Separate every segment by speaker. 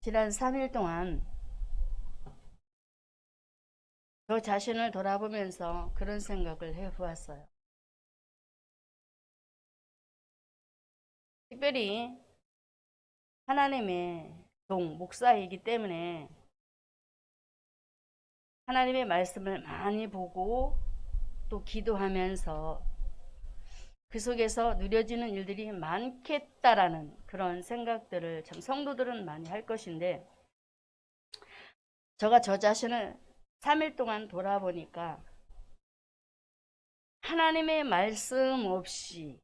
Speaker 1: 지난 3일 동안 저 자신을 돌아보면서 그런 생각을 해보았어요. 특별히 하나님의 목사이기 때문에 하나님의 말씀을 많이 보고 또 기도하면서 그 속에서 누려지는 일들이 많겠다라는 그런 생각들을 참 성도들은 많이 할 것인데, 제가 저 자신을 3일 동안 돌아보니까 하나님의 말씀 없이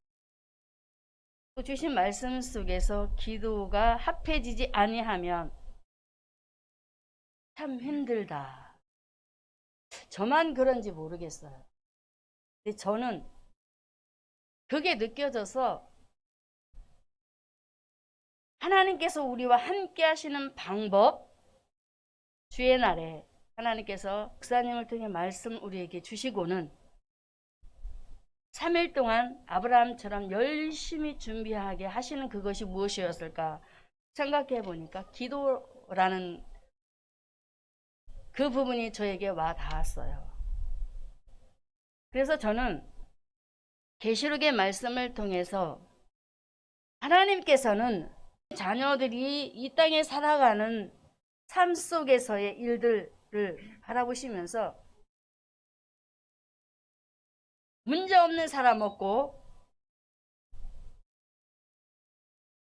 Speaker 1: 또 주신 말씀 속에서 기도가 합해지지 아니하면 참 힘들다. 저만 그런지 모르겠어요. 근데 저는 그게 느껴져서 하나님께서 우리와 함께 하시는 방법, 주의 날에 하나님께서 목사님을 통해 말씀 우리에게 주시고는 3일 동안 아브라함처럼 열심히 준비하게 하시는 그것이 무엇이었을까 생각해 보니까 기도라는 그 부분이 저에게 와 닿았어요. 그래서 저는 계시록의 말씀을 통해서 하나님께서는 자녀들이 이 땅에 살아가는 삶 속에서의 일들을 바라보시면서 문제없는 사람 없고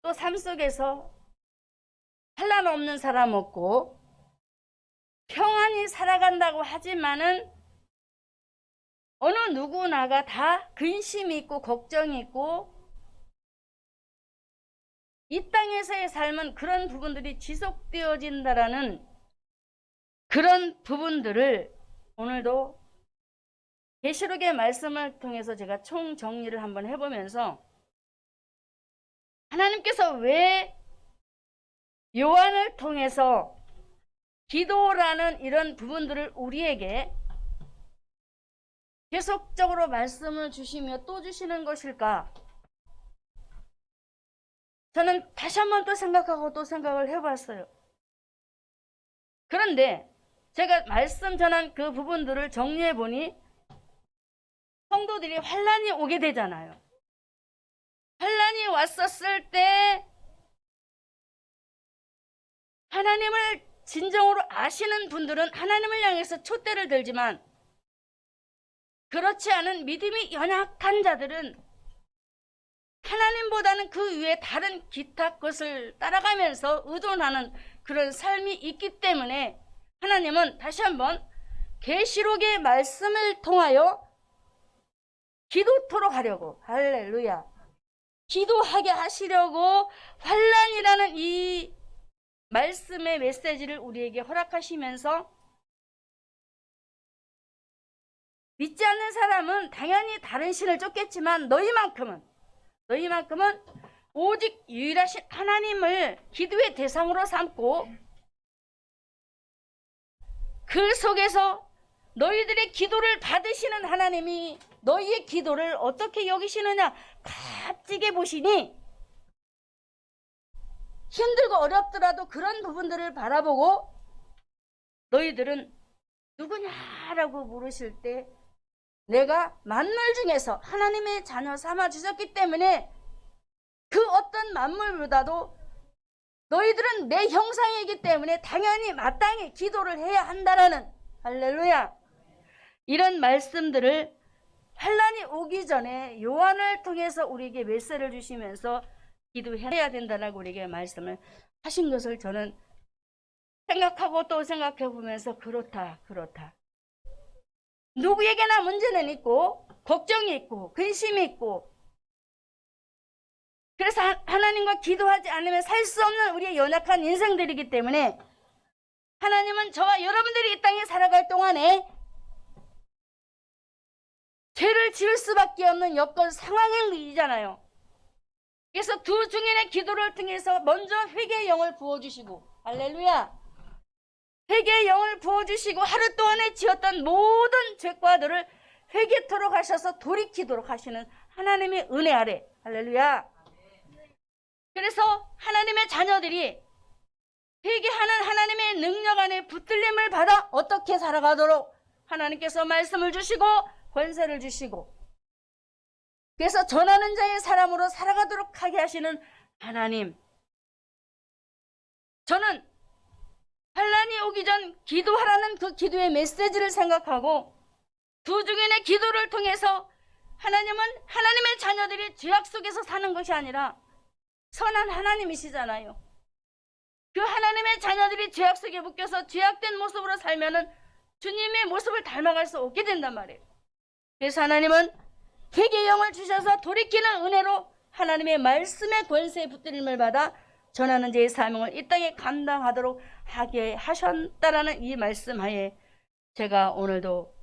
Speaker 1: 또 삶 속에서 환난 없는 사람 없고 평안히 살아간다고 하지만은 어느 누구나가 다 근심이 있고 걱정이 있고 이 땅에서의 삶은 그런 부분들이 지속되어진다라는 그런 부분들을 오늘도 계시록의 말씀을 통해서 제가 총정리를 한번 해보면서 하나님께서 왜 요한을 통해서 기도라는 이런 부분들을 우리에게 계속적으로 말씀을 주시며 또 주시는 것일까? 저는 다시 한번 또 생각하고 또 생각을 해봤어요. 그런데 제가 말씀 전한 그 부분들을 정리해 보니 성도들이 환난이 오게 되잖아요. 환난이 왔었을 때 하나님을 진정으로 아시는 분들은 하나님을 향해서 촛대를 들지만 그렇지 않은 믿음이 연약한 자들은 하나님보다는 그 위에 다른 기타 것을 따라가면서 의존하는 그런 삶이 있기 때문에 하나님은 다시 한번 계시록의 말씀을 통하여 기도토록 하려고, 할렐루야, 기도하게 하시려고 환난이라는 이 말씀의 메시지를 우리에게 허락하시면서 믿지 않는 사람은 당연히 다른 신을 쫓겠지만 너희만큼은 오직 유일하신 하나님을 기도의 대상으로 삼고 그 속에서 너희들의 기도를 받으시는 하나님이 너희의 기도를 어떻게 여기시느냐 값지게 보시니 힘들고 어렵더라도 그런 부분들을 바라보고 너희들은 누구냐라고 물으실 때 내가 만물 중에서 하나님의 자녀 삼아 주셨기 때문에 그 어떤 만물보다도 너희들은 내 형상이기 때문에 당연히 마땅히 기도를 해야 한다라는, 할렐루야, 이런 말씀들을 환난이 오기 전에 요한을 통해서 우리에게 메시지를 주시면서 기도해야 된다라고 우리에게 말씀을 하신 것을 저는 생각하고 또 생각해 보면서 그렇다. 누구에게나 문제는 있고 걱정이 있고 근심이 있고 그래서 하나님과 기도하지 않으면 살 수 없는 우리의 연약한 인생들이기 때문에 하나님은 저와 여러분들이 이 땅에 살아갈 동안에 죄를 지을 수밖에 없는 여건 상황이잖아요. 그래서 두 증인의 기도를 통해서 먼저 회개의 영을 부어주시고, 할렐루야, 회개의 영을 부어주시고 하루 동안에 지었던 모든 죄과들을 회개토록 하셔서 돌이키도록 하시는 하나님의 은혜 아래, 할렐루야. 그래서 하나님의 자녀들이 회개하는 하나님의 능력 안에 붙들림을 받아 어떻게 살아가도록 하나님께서 말씀을 주시고 권세를 주시고, 그래서 전하는 자의 사람으로 살아가도록 하게 하시는 하나님. 저는 환난이 오기 전 기도하라는 그 기도의 메시지를 생각하고 두 증인의 기도를 통해서 하나님은 하나님의 자녀들이 죄악 속에서 사는 것이 아니라 선한 하나님이시잖아요. 그 하나님의 자녀들이 죄악 속에 묶여서 죄악된 모습으로 살면은 주님의 모습을 닮아갈 수 없게 된단 말이에요. 그래서 하나님은 회개의 영을 주셔서 돌이키는 은혜로 하나님의 말씀의 권세에 붙들림을 받아 전하는 자의 사명을 이 땅에 감당하도록 하게 하셨다라는 이 말씀하에 제가 오늘도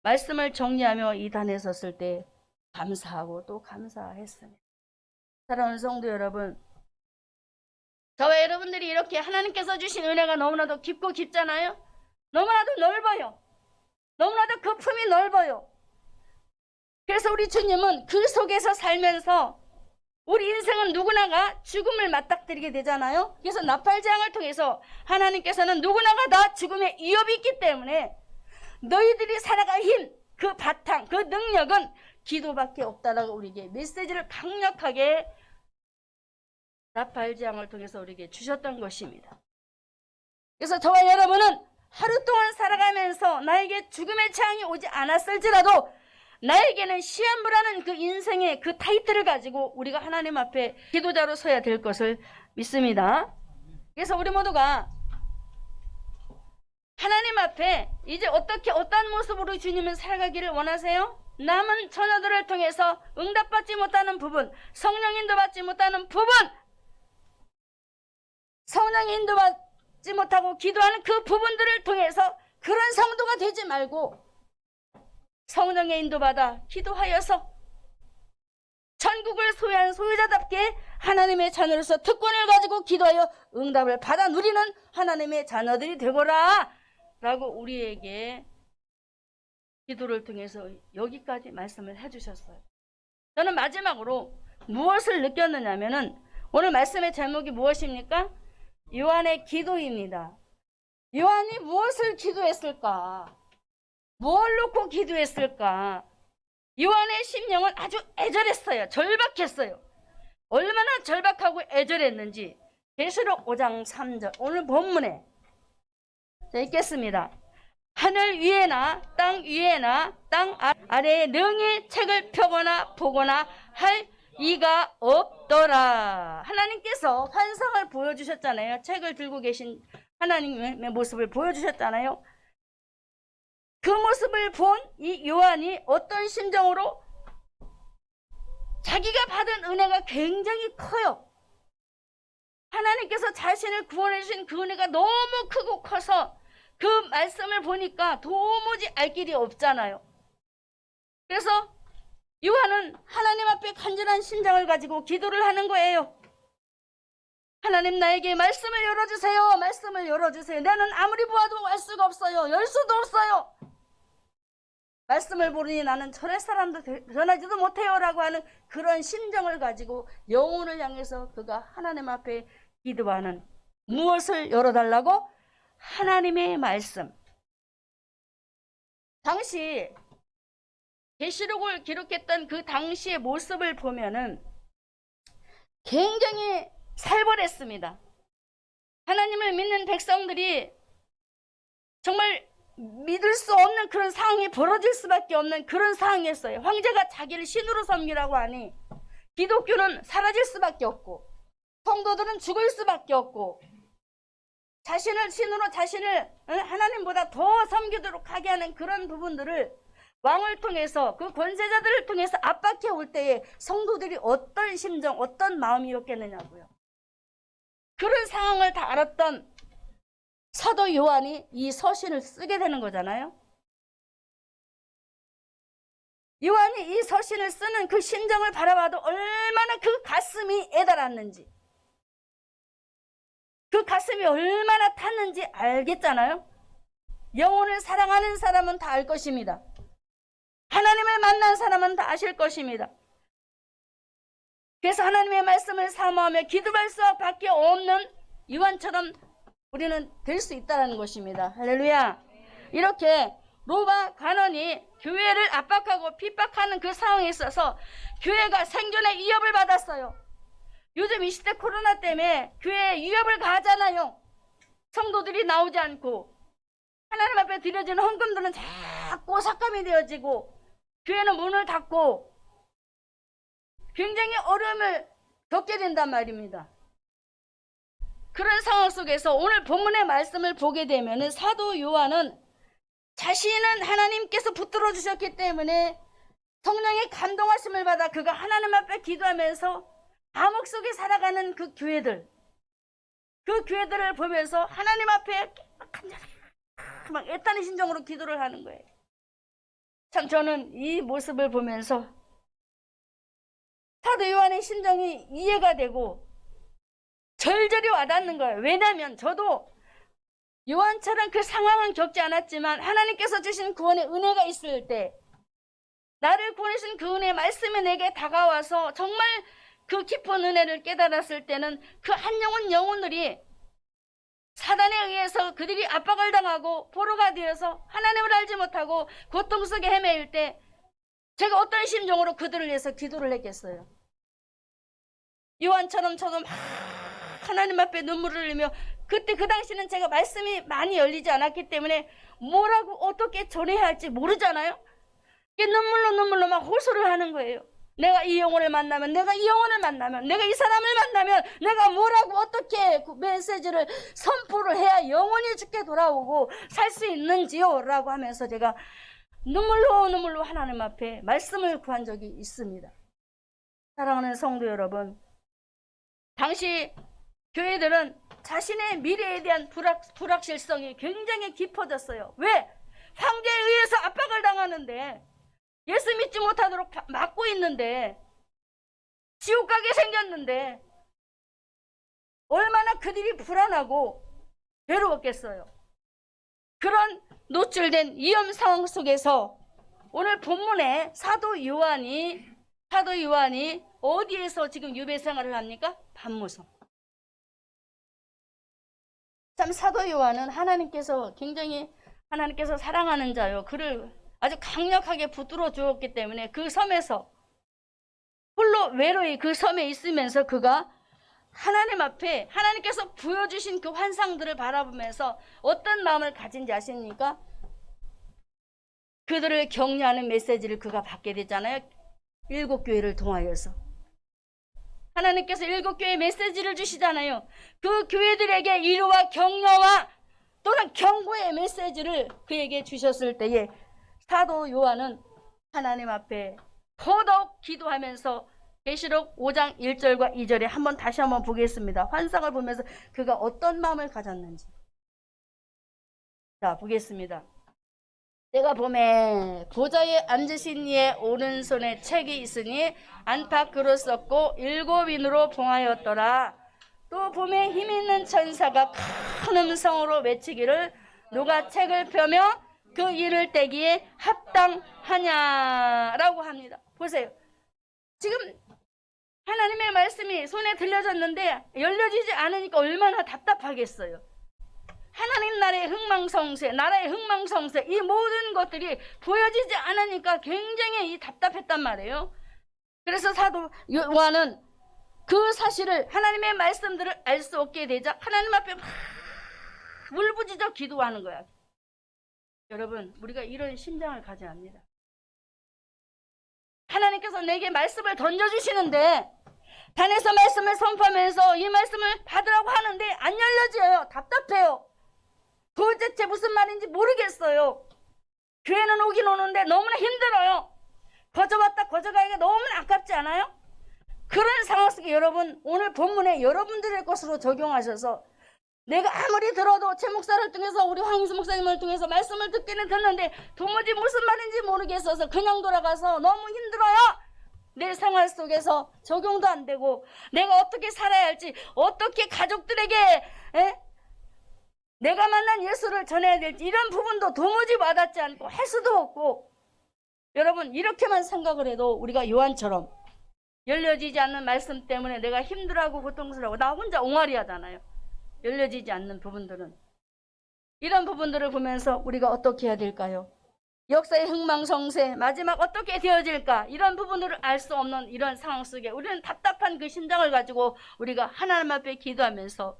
Speaker 1: 말씀을 정리하며 이 단에 섰을 때 감사하고 또 감사했습니다. 사랑하는 성도 여러분, 저와 여러분들이 이렇게 하나님께서 주신 은혜가 너무나도 깊고 깊잖아요. 너무나도 넓어요. 너무나도 그 품이 넓어요. 그래서 우리 주님은 그 속에서 살면서 우리 인생은 누구나가 죽음을 맞닥뜨리게 되잖아요. 그래서 나팔재앙을 통해서 하나님께서는 누구나가 다 죽음의 위협이 있기 때문에 너희들이 살아갈 힘, 그 바탕, 그 능력은 기도밖에 없다라고 우리에게 메시지를 강력하게 나팔재앙을 통해서 우리에게 주셨던 것입니다. 그래서 저와 여러분은 하루 동안 살아가면서 나에게 죽음의 재앙이 오지 않았을지라도 나에게는 시한부라는 그 인생의 그 타이틀을 가지고 우리가 하나님 앞에 기도자로 서야 될 것을 믿습니다. 그래서 우리 모두가 하나님 앞에 이제 어떻게 어떤 모습으로 주님은 살아가기를 원하세요? 남은 처녀들을 통해서 응답받지 못하는 부분, 성령 인도받지 못하는 부분, 성령 인도받지 못하고 기도하는 그 부분들을 통해서 그런 성도가 되지 말고 성령의 인도받아 기도하여서 천국을 소유한 소유자답게 하나님의 자녀로서 특권을 가지고 기도하여 응답을 받아 누리는 하나님의 자녀들이 되거라 라고 우리에게 기도를 통해서 여기까지 말씀을 해주셨어요. 저는 마지막으로 무엇을 느꼈느냐면은 오늘 말씀의 제목이 무엇입니까? 요한의 기도입니다. 요한이 무엇을 기도했을까? 뭘 놓고 기도했을까? 요한의 심령은 아주 애절했어요. 절박했어요. 얼마나 절박하고 애절했는지 계시록 5장 3절 오늘 본문에 자, 읽겠습니다. 하늘 위에나 땅 위에나 땅 아래에 능히 책을 펴거나 보거나 할 이가 없더라. 하나님께서 환상을 보여주셨잖아요. 책을 들고 계신 하나님의 모습을 보여주셨잖아요. 그 모습을 본 이 요한이 어떤 심정으로 자기가 받은 은혜가 굉장히 커요. 하나님께서 자신을 구원해 주신 그 은혜가 너무 크고 커서 그 말씀을 보니까 도무지 알 길이 없잖아요. 그래서 요한은 하나님 앞에 간절한 심정을 가지고 기도를 하는 거예요. 하나님 나에게 말씀을 열어주세요. 말씀을 열어주세요. 나는 아무리 보아도 알 수가 없어요. 열 수도 없어요. 말씀을 보니 나는 저럴 사람도 변하지도 못해요 라고 하는 그런 심정을 가지고 영혼을 향해서 그가 하나님 앞에 기도하는, 무엇을 열어달라고? 하나님의 말씀. 당시 계시록을 기록했던 그 당시의 모습을 보면은 굉장히 살벌했습니다. 하나님을 믿는 백성들이 정말 믿을 수 없는 그런 상황이 벌어질 수밖에 없는 그런 상황이었어요. 황제가 자기를 신으로 섬기라고 하니 기독교는 사라질 수밖에 없고 성도들은 죽을 수밖에 없고 자신을 신으로 자신을 하나님보다 더 섬기도록 하게 하는 그런 부분들을 왕을 통해서 그 권세자들을 통해서 압박해 올 때에 성도들이 어떤 심정, 어떤 마음이었겠느냐고요. 그런 상황을 다 알았던 사도 요한이 이 서신을 쓰게 되는 거잖아요. 요한이 이 서신을 쓰는 그 심정을 바라봐도 얼마나 그 가슴이 애달았는지, 그 가슴이 얼마나 탔는지 알겠잖아요. 영혼을 사랑하는 사람은 다 알 것입니다. 하나님을 만난 사람은 다 아실 것입니다. 그래서 하나님의 말씀을 사모하며 기도할 수밖에 없는 요한처럼 우리는 될 수 있다는 것입니다. 할렐루야. 이렇게 로마 관원이 교회를 압박하고 핍박하는 그 상황에 있어서 교회가 생존의 위협을 받았어요. 요즘 이 시대 코로나 때문에 교회에 위협을 가하잖아요. 성도들이 나오지 않고 하나님 앞에 드려지는 헌금들은 자꾸 삭감이 되어지고 교회는 문을 닫고 굉장히 어려움을 겪게 된단 말입니다. 그런 상황 속에서 오늘 본문의 말씀을 보게 되면 사도 요한은 자신은 하나님께서 붙들어 주셨기 때문에 성령의 감동하심을 받아 그가 하나님 앞에 기도하면서 암흑 속에 살아가는 그 교회들을 보면서 하나님 앞에 막 애타는 심정으로 기도를 하는 거예요. 참 저는 이 모습을 보면서 사도 요한의 심정이 이해가 되고 절절히 와닿는 거예요. 왜냐하면 저도 요한처럼 그 상황은 겪지 않았지만 하나님께서 주신 구원의 은혜가 있을 때 나를 구원하신 그 은혜의 말씀이 내게 다가와서 정말 그 깊은 은혜를 깨달았을 때는 그 한 영혼들이 사단에 의해서 그들이 압박을 당하고 포로가 되어서 하나님을 알지 못하고 고통 속에 헤매일 때 제가 어떤 심정으로 그들을 위해서 기도를 했겠어요. 요한처럼 저도 막 하나님 앞에 눈물을 흘리며 그때 그 당시는 제가 말씀이 많이 열리지 않았기 때문에 뭐라고 어떻게 전해야 할지 모르잖아요. 눈물로 막 호소를 하는 거예요. 내가 이 영혼을 만나면, 내가 이 영혼을 만나면, 내가 이 사람을 만나면 내가 뭐라고 어떻게 그 메시지를 선포를 해야 영혼이 죽게 돌아오고 살 수 있는지요? 라고 하면서 제가 눈물로 하나님 앞에 말씀을 구한 적이 있습니다. 사랑하는 성도 여러분, 당시 교회들은 자신의 미래에 대한 불확실성이 굉장히 깊어졌어요. 왜? 황제에 의해서 압박을 당하는데 예수 믿지 못하도록 막고 있는데 지옥 가게 생겼는데 얼마나 그들이 불안하고 괴로웠겠어요. 그런 노출된 위험 상황 속에서 오늘 본문에 사도 요한이 어디에서 지금 유배 생활을 합니까? 밤모성. 참 사도 요한은 하나님께서 사랑하는 자요. 그를 아주 강력하게 붙들어 주었기 때문에 그 섬에서 홀로 외로이 그 섬에 있으면서 그가 하나님 앞에 하나님께서 보여주신 그 환상들을 바라보면서 어떤 마음을 가진지 아십니까? 그들을 격려하는 메시지를 그가 받게 되잖아요. 7교회를 통하여서 하나님께서 7교회 메시지를 주시잖아요. 그 교회들에게 위로와 격려와 또는 경고의 메시지를 그에게 주셨을 때에 사도 요한은 하나님 앞에 더더욱 기도하면서 계시록 5장 1절과 2절에 다시 한번 보겠습니다. 환상을 보면서 그가 어떤 마음을 가졌는지. 자, 보겠습니다. 내가 봄에 보좌에 앉으신 이의 오른손에 책이 있으니 안팎으로 썼고 7인으로 봉하였더라. 또 봄에 힘있는 천사가 큰 음성으로 외치기를 누가 책을 펴며 그 일을 떼기에 합당하냐라고 합니다. 보세요. 지금 하나님의 말씀이 손에 들려졌는데 열려지지 않으니까 얼마나 답답하겠어요. 하나님 나라의 흥망성쇠 이 모든 것들이 보여지지 않으니까 굉장히 답답했단 말이에요. 그래서 사도 요한은 그 사실을 하나님의 말씀들을 알 수 없게 되자 하나님 앞에 막 울부짖어 기도하는 거야. 여러분, 우리가 이런 심장을 가져야 합니다. 하나님께서 내게 말씀을 던져주시는데 단에서 말씀을 선포하면서 이 말씀을 받으라고 하는데 안 열려져요. 답답해요. 도대체 무슨 말인지 모르겠어요. 교회는 오긴 오는데 너무나 힘들어요. 거저왔다 거저가기가 너무나 아깝지 않아요? 그런 상황 속에 여러분, 오늘 본문에 여러분들의 것으로 적용하셔서 내가 아무리 들어도 최 목사를 통해서 우리 황인수 목사님을 통해서 말씀을 듣기는 듣는데 도무지 무슨 말인지 모르겠어서 그냥 돌아가서 너무 힘들어요. 내 생활 속에서 적용도 안 되고 내가 어떻게 살아야 할지, 어떻게 가족들에게 내가 만난 예수를 전해야 될지 이런 부분도 도무지 와닿지 않고 할 수도 없고, 여러분 이렇게만 생각을 해도 우리가 요한처럼 열려지지 않는 말씀 때문에 내가 힘들어하고 고통스러워 나 혼자 옹알이 하잖아요. 열려지지 않는 부분들은, 이런 부분들을 보면서 우리가 어떻게 해야 될까요? 역사의 흥망성쇠 마지막 어떻게 되어질까, 이런 부분들을 알 수 없는 이런 상황 속에 우리는 답답한 그 심장을 가지고 우리가 하나님 앞에 기도하면서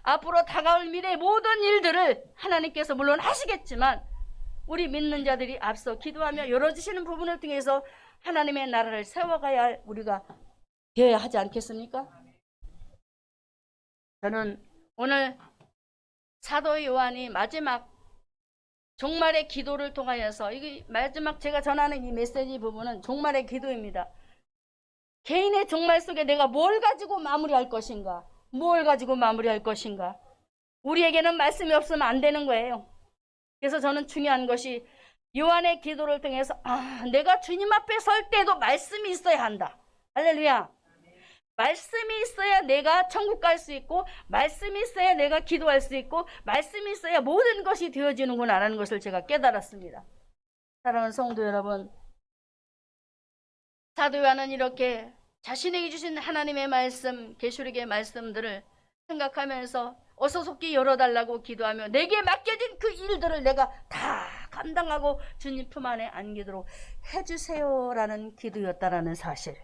Speaker 1: 앞으로 다가올 미래의 모든 일들을 하나님께서 물론 하시겠지만 우리 믿는 자들이 앞서 기도하며 열어주시는 부분을 통해서 하나님의 나라를 세워가야 할 우리가 되어야 하지 않겠습니까? 저는 오늘 사도 요한이 마지막 종말의 기도를 통하여서, 이게 마지막 제가 전하는 이 메시지 부분은 종말의 기도입니다. 개인의 종말 속에 내가 뭘 가지고 마무리할 것인가, 뭘 가지고 마무리할 것인가. 우리에게는 말씀이 없으면 안 되는 거예요. 그래서 저는 중요한 것이 요한의 기도를 통해서 내가 주님 앞에 설 때도 말씀이 있어야 한다. 할렐루야. 말씀이 있어야 내가 천국 갈 수 있고, 말씀이 있어야 내가 기도할 수 있고, 말씀이 있어야 모든 것이 되어지는구나라는 것을 제가 깨달았습니다. 사랑하는 성도 여러분, 사도 요한은 이렇게 자신에게 주신 하나님의 말씀, 계시록의 말씀들을 생각하면서 어서속히 열어달라고 기도하며 내게 맡겨진 그 일들을 내가 다 감당하고 주님 품 안에 안기도록 해주세요라는 기도였다라는 사실.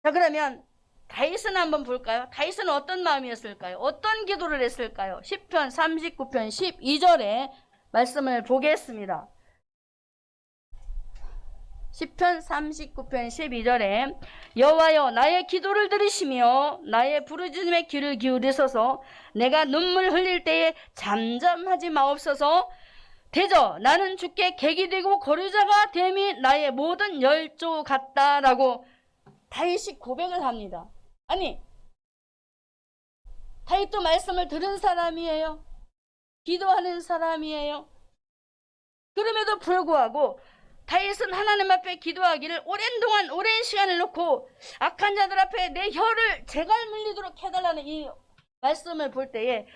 Speaker 1: 자, 그러면 다윗은 한번 볼까요? 다윗은 어떤 마음이었을까요? 어떤 기도를 했을까요? 시편 39편 12절에 말씀을 보겠습니다. 시편 39편 12절에 여호와여 나의 기도를 들으시며 나의 부르짖음에 귀를 기울이소서. 내가 눈물 흘릴 때에 잠잠하지 마옵소서. 대저 나는 주께 객이 되고 거류자가 됨이 나의 모든 열조 같다라고 다윗이 고백을 합니다. 아니, 다윗도 말씀을 들은 사람이에요. 기도하는 사람이에요. 그럼에도 불구하고 다윗은 하나님 앞에 기도하기를 오랜 시간을 놓고 악한 자들 앞에 내 혀를 재갈 물리도록 해달라는 이 말씀을 볼 때에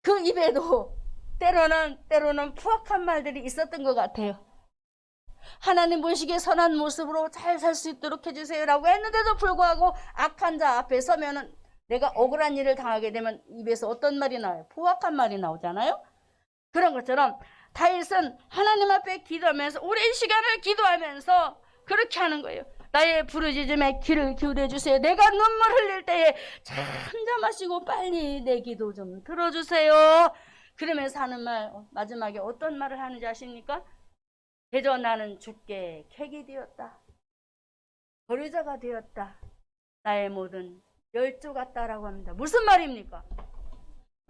Speaker 1: 그 입에도 때로는 부악한 말들이 있었던 것 같아요. 하나님 보시기에 선한 모습으로 잘 살 수 있도록 해주세요 라고 했는데도 불구하고 악한 자 앞에 서면은 내가 억울한 일을 당하게 되면 입에서 어떤 말이 나와요? 부악한 말이 나오잖아요. 그런 것처럼 다윗은 하나님 앞에 기도하면서 오랜 시간을 기도하면서 그렇게 하는 거예요. 나의 부르짖음에 귀를 기울여 주세요. 내가 눈물 흘릴 때에 잠잠하시고 빨리 내 기도 좀 들어주세요. 그러면서 하는 말, 마지막에 어떤 말을 하는지 아십니까? 대저 나는 주께 객이 되었다. 거류자가 되었다. 나의 모든 열조 같다라고 합니다. 무슨 말입니까?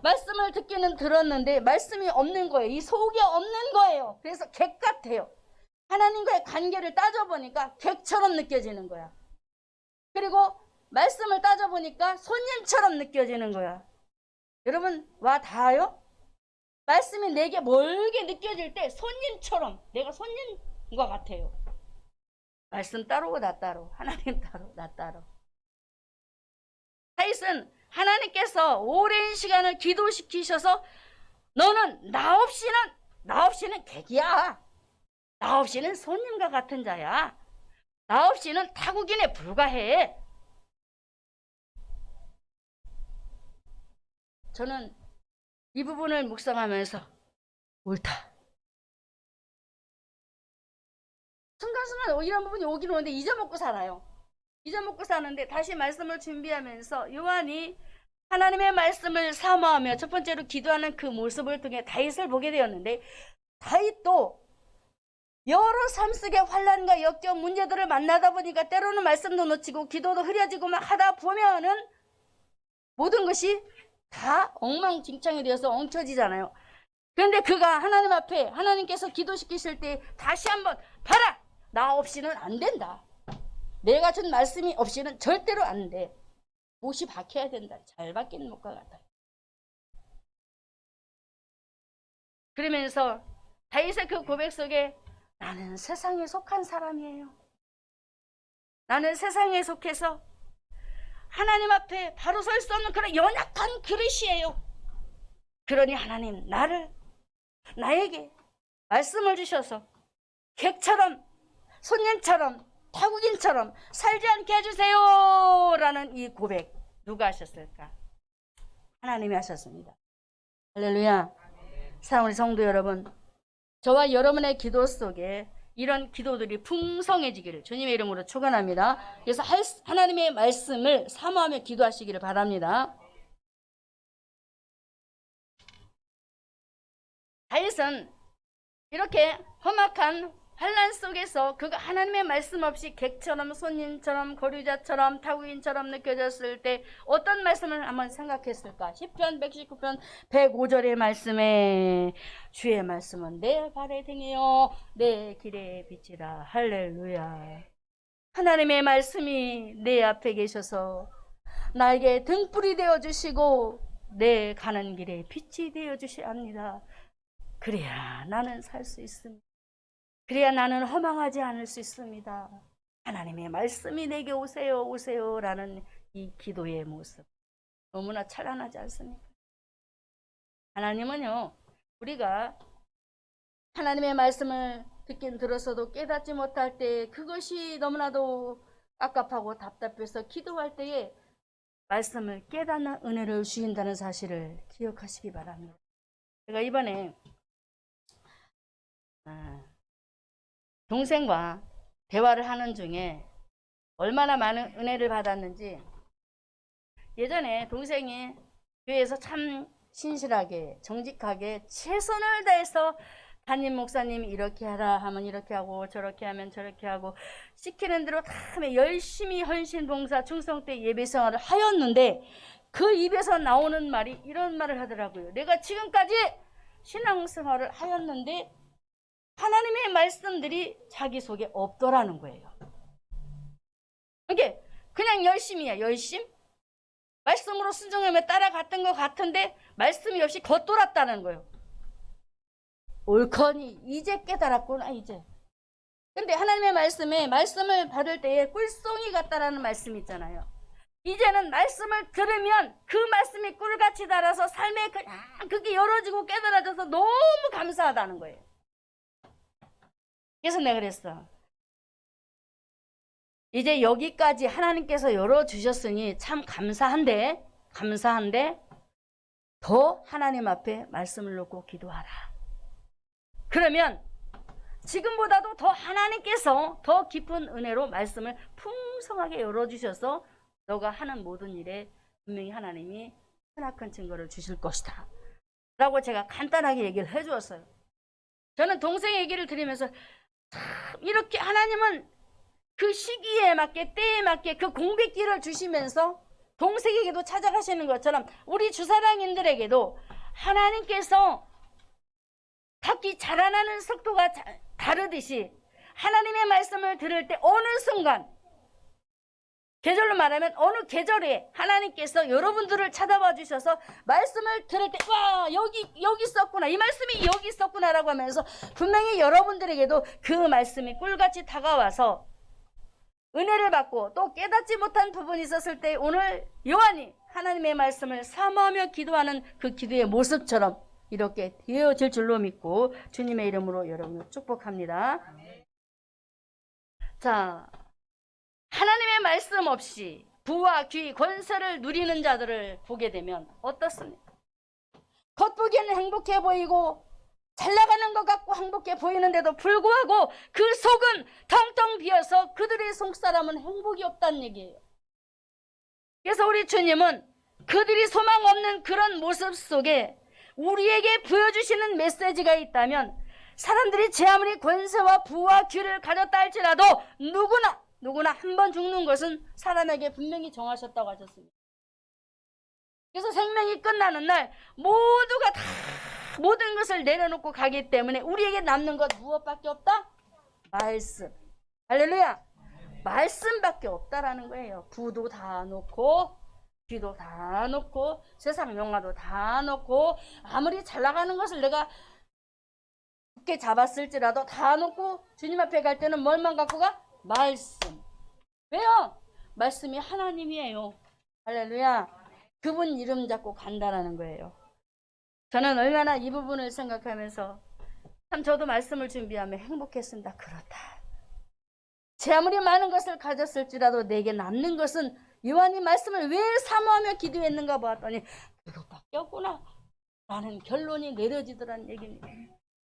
Speaker 1: 말씀을 듣기는 들었는데 말씀이 없는 거예요. 이 속이 없는 거예요. 그래서 객 같아요. 하나님과의 관계를 따져보니까 객처럼 느껴지는 거야. 그리고 말씀을 따져보니까 손님처럼 느껴지는 거야. 여러분 와 닿아요? 말씀이 내게 멀게 느껴질 때 손님처럼, 내가 손님과 같아요. 말씀 따로고 나 따로, 하나님 따로 나 따로. 다윗은 하나님께서 오랜 시간을 기도시키셔서 너는 나 없이는 객이야. 나 없이는 손님과 같은 자야. 나 없이는 타국인에 불과해. 저는 이 부분을 묵상하면서 옳다. 순간순간 이런 부분이 오긴 오는데 잊어먹고 살아요. 잊어먹고 사는데 다시 말씀을 준비하면서 요한이 하나님의 말씀을 사모하며 첫 번째로 기도하는 그 모습을 통해 다윗을 보게 되었는데, 다윗도 여러 삶 속의 환난과 역경 문제들을 만나다 보니까 때로는 말씀도 놓치고 기도도 흐려지고 막 하다 보면은 모든 것이 다 엉망진창이 되어서 엉켜지잖아요. 그런데 그가 하나님 앞에 하나님께서 기도시키실 때 다시 한번 봐라! 나 없이는 안 된다. 내가 준 말씀이 없이는 절대로 안 돼. 못이 박혀야 된다. 잘 박힌 못과 같아요. 그러면서 다윗의 그 고백 속에 나는 세상에 속한 사람이에요. 나는 세상에 속해서 하나님 앞에 바로 설 수 없는 그런 연약한 그릇이에요. 그러니 하나님 나에게 말씀을 주셔서 객처럼, 손님처럼, 타국인처럼 살지 않게 해주세요 라는 이 고백 누가 하셨을까? 하나님이 하셨습니다. 할렐루야. 사랑하는 성도 여러분, 저와 여러분의 기도 속에 이런 기도들이 풍성해지기를 주님의 이름으로 축원합니다. 그래서 하나님의 말씀을 사모하며 기도하시기를 바랍니다. 다윗은 이렇게 험악한 환란 속에서 그가 하나님의 말씀 없이 객처럼 손님처럼 거류자처럼 타국인처럼 느껴졌을 때 어떤 말씀을 한번 생각했을까? 시편 119편 105절의 말씀에 주의 말씀은 내 발의 등이요 내 길의 빛이라. 할렐루야. 하나님의 말씀이 내 앞에 계셔서 나에게 등불이 되어주시고 내 가는 길에 빛이 되어주셔야 합니다. 그래야 나는 살 수 있습니다. 그래야 나는 허망하지 않을 수 있습니다. 하나님의 말씀이 내게 오세요 오세요 라는 이 기도의 모습 너무나 찬란하지 않습니까? 하나님은요, 우리가 하나님의 말씀을 듣긴 들었어도 깨닫지 못할 때 그것이 너무나도 깝깝하고 답답해서 기도할 때에 말씀을 깨닫는 은혜를 주신다는 사실을 기억하시기 바랍니다. 제가 이번에 동생과 대화를 하는 중에 얼마나 많은 은혜를 받았는지, 예전에 동생이 교회에서 참 신실하게 정직하게 최선을 다해서 담임 목사님이 이렇게 하라 하면 이렇게 하고 저렇게 하면 저렇게 하고 시키는 대로 다 열심히 헌신 봉사 충성 때 예배 생활을 하였는데 그 입에서 나오는 말이 이런 말을 하더라고요. 내가 지금까지 신앙생활을 하였는데 하나님의 말씀들이 자기 속에 없더라는 거예요. 이게 그냥 열심이야. 열심. 말씀으로 순종하며 따라갔던 것 같은데 말씀이 없이 겉돌았다는 거예요. 옳거니 이제 깨달았구나 이제. 근데 하나님의 말씀을 받을 때에 꿀송이 같다라는 말씀이 있잖아요. 이제는 말씀을 들으면 그 말씀이 꿀같이 달아서 삶에 그냥 그게 열어지고 깨달아져서 너무 감사하다는 거예요. 그래서 내가 그랬어. 이제 여기까지 하나님께서 열어주셨으니 참 감사한데 더 하나님 앞에 말씀을 놓고 기도하라. 그러면 지금보다도 더 하나님께서 더 깊은 은혜로 말씀을 풍성하게 열어주셔서 너가 하는 모든 일에 분명히 하나님이 크나큰 증거를 주실 것이다 라고 제가 간단하게 얘기를 해주었어요. 저는 동생 얘기를 들으면서 참 이렇게 하나님은 그 시기에 맞게 때에 맞게 그 공백기를 주시면서 동생에게도 찾아가시는 것처럼 우리 주사랑인들에게도 하나님께서 각기 자라나는 속도가 다르듯이 하나님의 말씀을 들을 때 어느 순간, 계절로 말하면 어느 계절에 하나님께서 여러분들을 찾아봐 주셔서 말씀을 들을 때 와 여기 있었구나, 이 말씀이 여기 있었구나 라고 하면서 분명히 여러분들에게도 그 말씀이 꿀같이 다가와서 은혜를 받고 또 깨닫지 못한 부분이 있었을 때 오늘 요한이 하나님의 말씀을 사모하며 기도하는 그 기도의 모습처럼 이렇게 되어질 줄로 믿고 주님의 이름으로 여러분을 축복합니다. 자, 하나님의 말씀 없이 부와 귀, 권세를 누리는 자들을 보게 되면 어떻습니까? 겉보기에는 행복해 보이고 잘 나가는 것 같고 행복해 보이는데도 불구하고 그 속은 텅텅 비어서 그들의 속사람은 행복이 없다는 얘기예요. 그래서 우리 주님은 그들이 소망 없는 그런 모습 속에 우리에게 보여주시는 메시지가 있다면, 사람들이 제 아무리 권세와 부와 귀를 가졌다 할지라도 누구나 한 번 죽는 것은 사람에게 분명히 정하셨다고 하셨습니다. 그래서 생명이 끝나는 날 모두가 다 모든 것을 내려놓고 가기 때문에 우리에게 남는 것 무엇밖에 없다? 말씀. 할렐루야. 말씀밖에 없다라는 거예요. 부도 다 놓고 귀도 다 놓고 세상 영화도 다 놓고 아무리 잘 나가는 것을 내가 굳게 잡았을지라도 다 놓고 주님 앞에 갈 때는 뭘만 갖고 가? 말씀. 왜요? 말씀이 하나님이에요. 할렐루야. 그분 이름 잡고 간다라는 거예요. 저는 얼마나 이 부분을 생각하면서 참 저도 말씀을 준비하며 행복했습니다. 그렇다. 제 아무리 많은 것을 가졌을지라도 내게 남는 것은 요한이 말씀을 왜 사모하며 기도했는가 보았더니 그것밖에 없구나 라는 결론이 내려지더란 얘기입니다.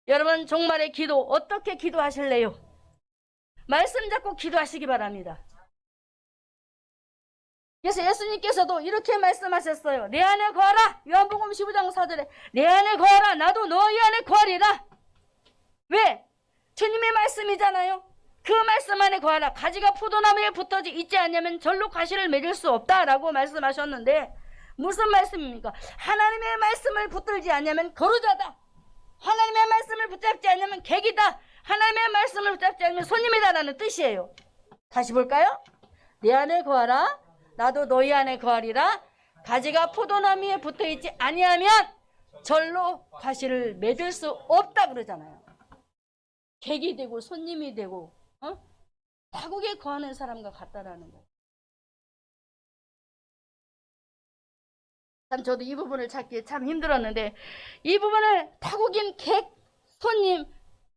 Speaker 1: 여러분 종말의 기도 어떻게 기도하실래요? 말씀 잡고 기도하시기 바랍니다. 그래서 예수님께서도 이렇게 말씀하셨어요. 내 안에 거하라. 요한복음 15장 4절에 내 안에 거하라. 나도 너희 안에 거하리라. 왜? 주님의 말씀이잖아요. 그 말씀 안에 거하라. 가지가 포도나무에 붙어지 있지 않냐면 절로 가시를 맺을 수 없다라고 말씀하셨는데 무슨 말씀입니까? 하나님의 말씀을 붙들지 않냐면 거루자다. 하나님의 말씀을 붙잡지 않냐면 객이다. 하나님의 말씀을 붙잡지 않으면 손님이다라는 뜻이에요. 다시 볼까요? 내 안에 거하라. 나도 너희 안에 거하리라. 가지가 포도나무에 붙어있지 아니하면 절로 가시를 맺을 수 없다 그러잖아요. 객이 되고 손님이 되고 타국에 거하는 사람과 같다라는 거예요. 참 저도 이 부분을 찾기 참 힘들었는데 이 부분을 타국인 객, 손님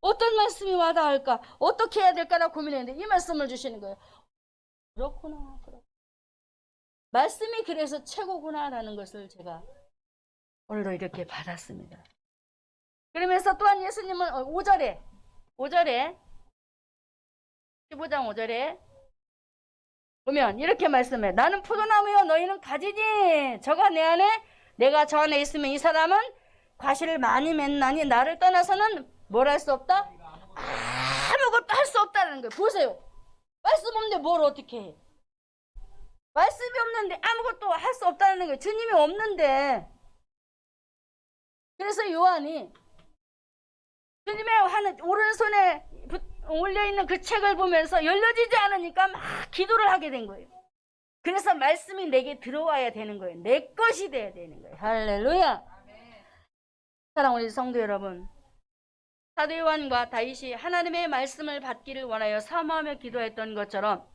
Speaker 1: 어떤 말씀이 와닿을까? 어떻게 해야 될까라고 고민했는데 이 말씀을 주시는 거예요. 그렇구나. 말씀이 그래서 최고구나라는 것을 제가 오늘도 이렇게 받았습니다. 그러면서 또한 예수님은 5절에 15장 5절에 보면 이렇게 말씀해. 나는 포도나무여 너희는 가지니 저가 내 안에 내가 저 안에 있으면 이 사람은 과실을 많이 맺나니 나를 떠나서는 뭘 할 수 없다? 아무것도 할 수 없다는 거예요. 보세요. 말씀 없는데 뭘 어떻게 해? 말씀이 없는데 아무것도 할 수 없다는 거예요. 주님이 없는데. 그래서 요한이 주님의 오른손에 올려있는 그 책을 보면서 열려지지 않으니까 막 기도를 하게 된 거예요. 그래서 말씀이 내게 들어와야 되는 거예요. 내 것이 돼야 되는 거예요. 할렐루야. 사랑하는 성도 여러분, 사도 요한과 다윗이 하나님의 말씀을 받기를 원하여 사모하며 기도했던 것처럼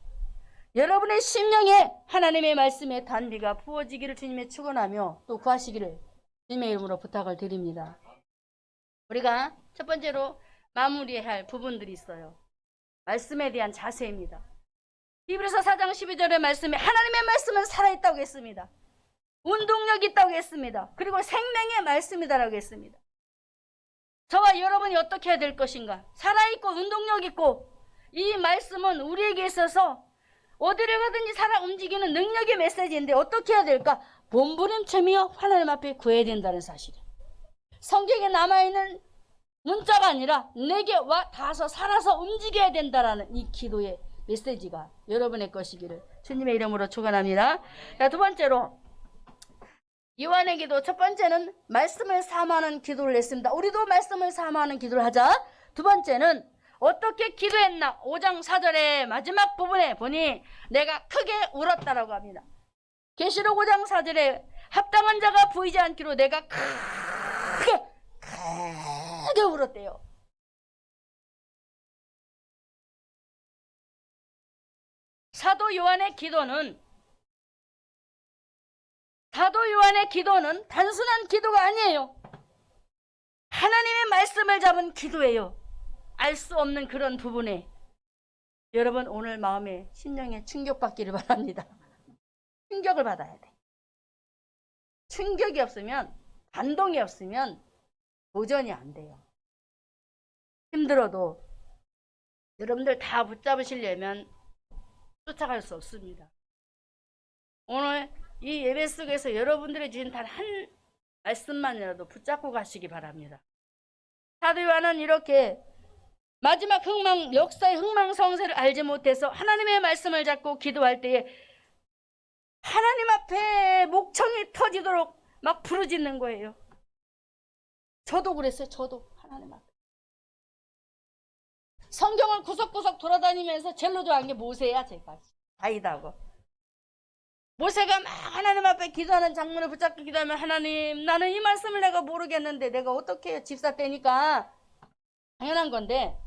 Speaker 1: 여러분의 심령에 하나님의 말씀의 단비가 부어지기를 주님의 축원하며 또 구하시기를 주님의 이름으로 부탁을 드립니다. 우리가 첫 번째로 마무리해야 할 부분들이 있어요. 말씀에 대한 자세입니다. 히브리서 4장 12절의 말씀에 하나님의 말씀은 살아있다고 했습니다. 운동력이 있다고 했습니다. 그리고 생명의 말씀이다라고 했습니다. 저와 여러분이 어떻게 해야 될 것인가? 살아있고 운동력 있고 이 말씀은 우리에게 있어서 어디를 가든지 살아 움직이는 능력의 메시지인데 어떻게 해야 될까? 몸부림치며 하나님 앞에 구해야 된다는 사실이에요. 성경에 남아있는 문자가 아니라 내게 와 닿아서 살아서 움직여야 된다라는 이 기도의 메시지가 여러분의 것이기를 주님의 이름으로 축원합니다. 자, 두 번째로 요한의 기도 첫 번째는 말씀을 사모하는 기도를 했습니다. 우리도 말씀을 사모하는 기도를 하자. 두 번째는 어떻게 기도했나? 5장 4절의 마지막 부분에 보니 내가 크게 울었다라고 합니다. 계시록 5장 4절에 합당한 자가 보이지 않기로 내가 크게 울었대요. 사도 요한의 기도는 단순한 기도가 아니에요. 하나님의 말씀을 잡은 기도예요. 알 수 없는 그런 부분에 여러분 오늘 마음에 심령에 충격받기를 바랍니다. 충격을 받아야 돼. 충격이 없으면 반동이 없으면 도전이 안 돼요. 힘들어도 여러분들 다 붙잡으시려면 쫓아갈 수 없습니다. 오늘 이 예배 속에서 여러분들이 주신 단 한 말씀만이라도 붙잡고 가시기 바랍니다. 사도 요한은 이렇게 마지막 역사의 흥망성쇠를 알지 못해서 하나님의 말씀을 잡고 기도할 때에 하나님 앞에 목청이 터지도록 막 부르짖는 거예요. 저도 그랬어요. 저도 하나님 앞에. 성경을 구석구석 돌아다니면서 제일 좋아하는 게 모세야. 제가 다윗하고 모세가 막 하나님 앞에 기도하는 장면을 붙잡고 기도하면 하나님 나는 이 말씀을 내가 모르겠는데 내가 어떻게 해요? 집사 때니까 당연한 건데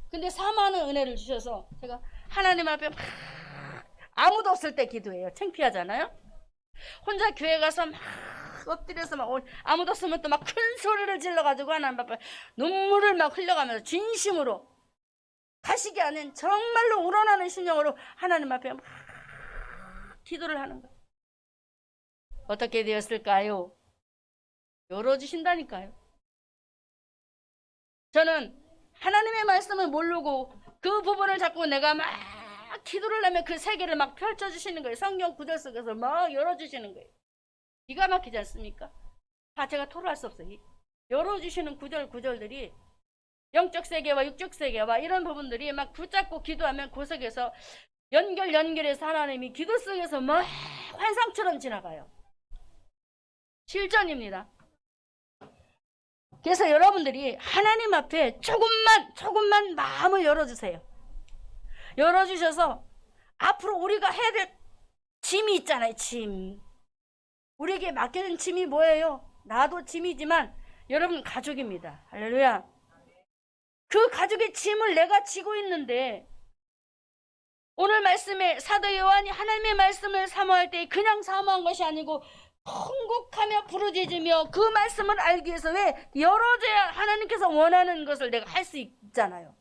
Speaker 1: 근데 사모하는 은혜를 주셔서 제가 하나님 앞에 막 아무도 없을 때 기도해요. 창피하잖아요. 혼자 교회 가서 막 엎드려서 막 아무도 없으면 또 막 큰 소리를 질러가지고 하나님 앞에 눈물을 막 흘려가면서 진심으로 가식이 아닌 정말로 우러나는 심령으로 하나님 앞에 막 기도를 하는 거예요. 어떻게 되었을까요? 열어주신다니까요. 저는 하나님의 말씀을 모르고 그 부분을 자꾸 내가 막 기도를 하면 그 세계를 막 펼쳐주시는 거예요. 성경 구절 속에서 막 열어주시는 거예요. 기가 막히지 않습니까? 다 제가 토로할 수 없어요. 열어주시는 구절들이 영적 세계와 육적 세계와 이런 부분들이 막 붙잡고 기도하면 그 속에서 연결해서 하나님이 기도 속에서 막 환상처럼 지나가요. 실전입니다. 그래서 여러분들이 하나님 앞에 조금만 마음을 열어주세요. 열어주셔서 앞으로 우리가 해야 될 짐이 있잖아요. 짐. 우리에게 맡겨진 짐이 뭐예요? 나도 짐이지만 여러분 가족입니다. 할렐루야. 그 가족의 짐을 내가 지고 있는데 오늘 말씀에 사도 요한이 하나님의 말씀을 사모할 때 그냥 사모한 것이 아니고 통곡하며 부르짖으며 그 말씀을 알기 위해서 왜 열어줘야 하나님께서 원하는 것을 내가 할 수 있잖아요.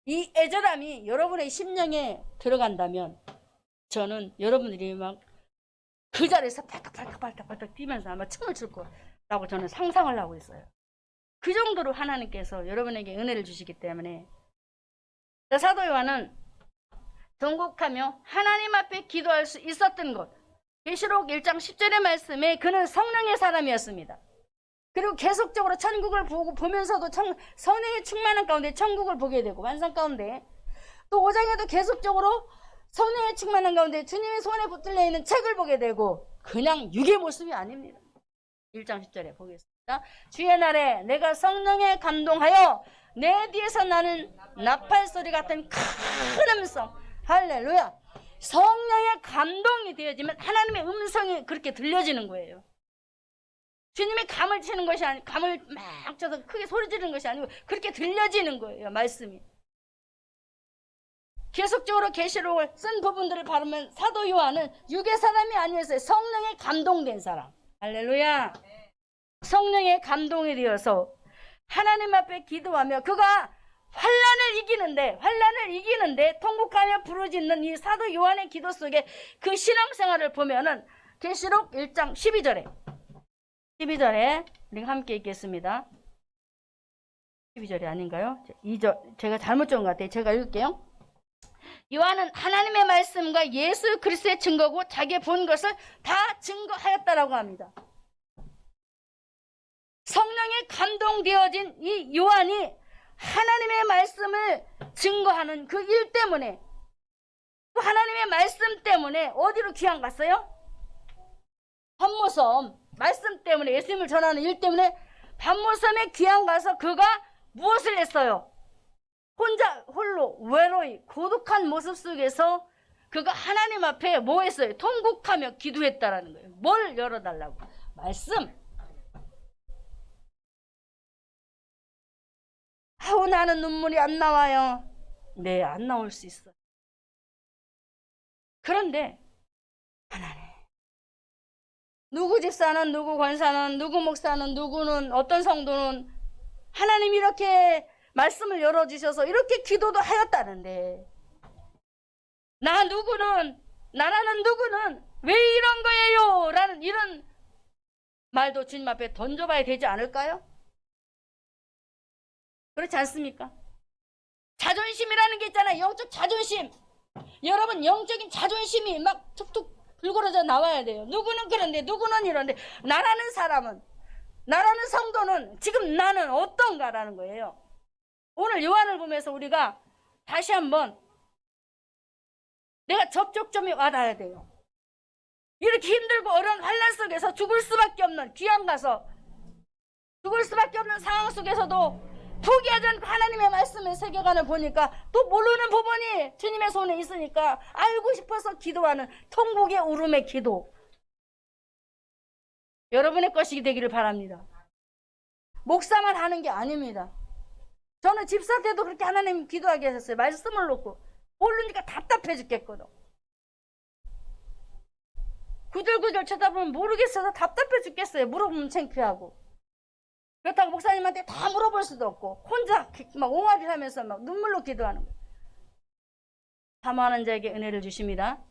Speaker 1: 이 애절함이 여러분의 심령에 들어간다면 저는 여러분들이 막 그 자리에서 팔딱팔딱 뛰면서 아마 춤을 출 거라고 저는 상상을 하고 있어요. 그 정도로 하나님께서 여러분에게 은혜를 주시기 때문에 사도 요한은 통곡하며 하나님 앞에 기도할 수 있었던 것, 계시록 1장 10절의 말씀에 그는 성령의 사람이었습니다. 그리고 계속적으로 천국을 보면서도 성령의 충만한 가운데 천국을 보게 되고 환상 가운데 또 5장에도 계속적으로 성령의 충만한 가운데 주님의 손에 붙들려 있는 책을 보게 되고 그냥 육의 모습이 아닙니다. 1장 10절에 보겠습니다. 주의 날에 내가 성령에 감동하여 내 뒤에서 나는 나팔소리 같은 큰 음성, 할렐루야. 성령의 감동이 되어지면 하나님의 음성이 그렇게 들려지는 거예요. 주님이 감을 치는 것이 아니고 감을 막 쳐서 크게 소리 지르는 것이 아니고 그렇게 들려지는 거예요. 말씀이. 계속적으로 계시록을 쓴 부분들을 바르면 사도 요한은 육의 사람이 아니었어요. 성령에 감동된 사람. 할렐루야. 성령의 감동이 되어서 하나님 앞에 기도하며 그가 환난을 이기는데 통곡하며 부르짖는 이 사도 요한의 기도 속에 그 신앙생활을 보면은 계시록 1장 12절에 우리 함께 읽겠습니다. 12절이 아닌가요? 2절 제가 잘못 적은 것 같아요. 제가 읽을게요. 요한은 하나님의 말씀과 예수 그리스도의 증거고 자기 본 것을 다 증거하였다라고 합니다. 성령에 감동되어진 이 요한이 하나님의 말씀을 증거하는 그 일 때문에 또 하나님의 말씀 때문에 어디로 귀양 갔어요? 밤모섬. 말씀 때문에 예수님을 전하는 일 때문에 밤모섬에 귀양 가서 그가 무엇을 했어요? 홀로 외로이 고독한 모습 속에서 그가 하나님 앞에 뭐 했어요? 통곡하며 기도했다라는 거예요. 뭘 열어달라고? 말씀. 아우 나는 눈물이 안 나와요. 네, 안 나올 수 있어요. 그런데 하나님 누구 집사는 누구 권사는 누구 목사는 누구는 어떤 성도는 하나님 이렇게 말씀을 열어주셔서 이렇게 기도도 하였다는데 나라는 누구는 왜 이런 거예요? 라는 이런 말도 주님 앞에 던져봐야 되지 않을까요? 그렇지 않습니까? 자존심이라는 게 있잖아요. 영적 자존심. 여러분 영적인 자존심이 막 툭툭 불거져 나와야 돼요. 누구는 그런데 누구는 이런데 나라는 성도는 지금 나는 어떤가라는 거예요. 오늘 요한을 보면서 우리가 다시 한번 내가 접촉점이 와닿아야 돼요. 이렇게 힘들고 어려운 환난 속에서 죽을 수밖에 없는 귀양 가서 죽을 수밖에 없는 상황 속에서도 포기하지 않고 하나님의 말씀의 세계관을 보니까 또 모르는 부분이 주님의 손에 있으니까 알고 싶어서 기도하는 통곡의 울음의 기도. 여러분의 것이 되기를 바랍니다. 목사만 하는 게 아닙니다. 저는 집사 때도 그렇게 하나님 기도하게 하셨어요. 말씀을 놓고 모르니까 답답해 죽겠거든. 구절구절 쳐다보면 모르겠어서 답답해 죽겠어요. 물어보면 창피하고. 그렇다고 목사님한테 다 물어볼 수도 없고 혼자 막 옹알이를 하면서 막 눈물로 기도하는 거예요. 사모하는 자에게 은혜를 주십니다.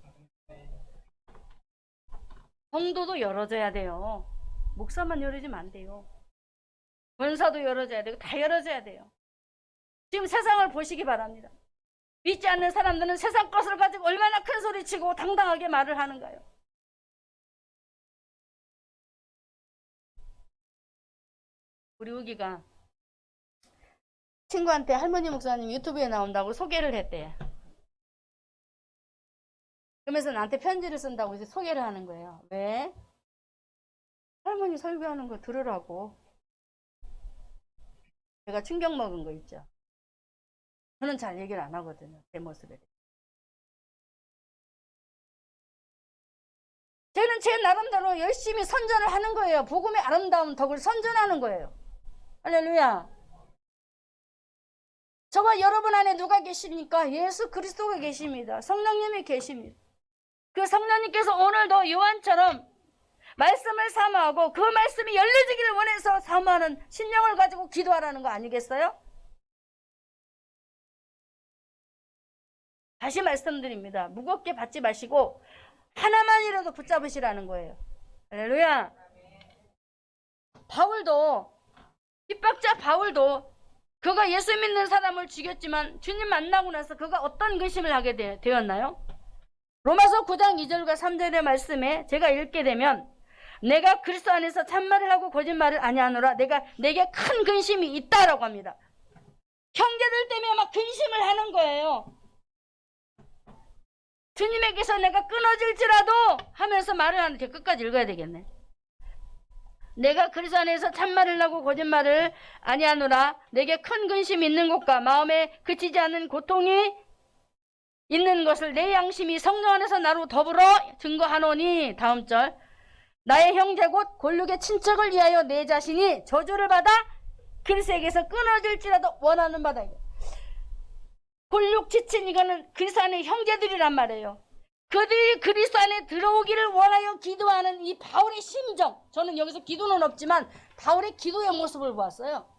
Speaker 1: 성도도 열어줘야 돼요. 목사만 열어주면 안 돼요. 권사도 열어줘야 되고 다 열어줘야 돼요. 지금 세상을 보시기 바랍니다. 믿지 않는 사람들은 세상 것을 가지고 얼마나 큰 소리치고 당당하게 말을 하는가요? 우리 우기가 친구한테 할머니 목사님 유튜브에 나온다고 소개를 했대. 그러면서 나한테 편지를 쓴다고 이제 소개를 하는 거예요. 왜? 할머니 설교하는 거 들으라고. 제가 충격 먹은 거 있죠. 저는 잘 얘기를 안 하거든요. 제 모습에. 저는 제 나름대로 열심히 선전을 하는 거예요. 복음의 아름다운 덕을 선전하는 거예요. 할렐루야. 저와 여러분 안에 누가 계십니까? 예수 그리스도가 계십니다. 성령님이 계십니다. 그 성령님께서 오늘도 요한처럼 말씀을 사모하고 그 말씀이 열려지기를 원해서 사모하는 심령을 가지고 기도하라는 거 아니겠어요? 다시 말씀드립니다. 무겁게 받지 마시고 하나만이라도 붙잡으시라는 거예요. 할렐루야. 바울도, 핍박자 바울도 그가 예수 믿는 사람을 죽였지만 주님 만나고 나서 그가 어떤 근심을 하게 되었나요? 로마서 9장 2절과 3절의 말씀에 제가 읽게 되면 내가 그리스도 안에서 참말을 하고 거짓말을 아니하노라 내게 큰 근심이 있다라고 합니다. 형제들 때문에 막 근심을 하는 거예요. 주님에게서 내가 끊어질지라도 하면서 말을 하는데 끝까지 읽어야 되겠네. 내가 그리스도 안에서 참말을 하고 거짓말을 아니하노라 내게 큰 근심이 있는 것과 마음에 그치지 않는 고통이 있는 것을 내 양심이 성령 안에서 나로 더불어 증거하노니. 다음 절. 나의 형제 곧 골육의 친척을 위하여 내 자신이 저주를 받아 그리스도에게서 끊어질지라도 원하는 바다. 골육 지친 이거는 그리스도 안의 형제들이란 말이에요. 그들이 그리스도 안에 들어오기를 원하여 기도하는 이 바울의 심정. 저는 여기서 기도는 없지만 바울의 기도의 모습을 보았어요.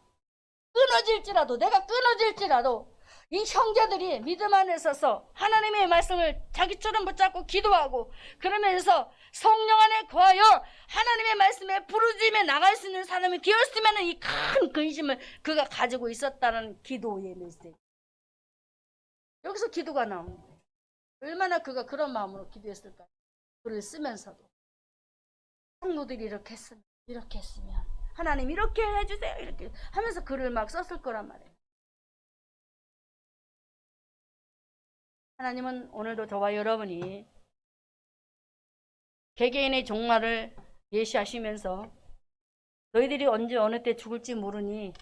Speaker 1: 끊어질지라도, 내가 끊어질지라도 이 형제들이 믿음 안에 서서 하나님의 말씀을 자기처럼 붙잡고 기도하고 그러면서 성령 안에 거하여 하나님의 말씀에 부르짖음에 나갈 수 있는 사람이 되었으면 이 큰 근심을 그가 가지고 있었다는 기도의 메시지. 여기서 기도가 나오는 거예요. 얼마나 그가 그런 마음으로 기도했을까요? 글을 쓰면서도 성도들이 이렇게 했으면 하나님 이렇게 해주세요 이렇게 하면서 글을 막 썼을 거란 말이에요. 하나님은 오늘도 저와 여러분이 개개인의 종말을 예시하시면서 너희들이 언제 어느 때 죽을지 모르니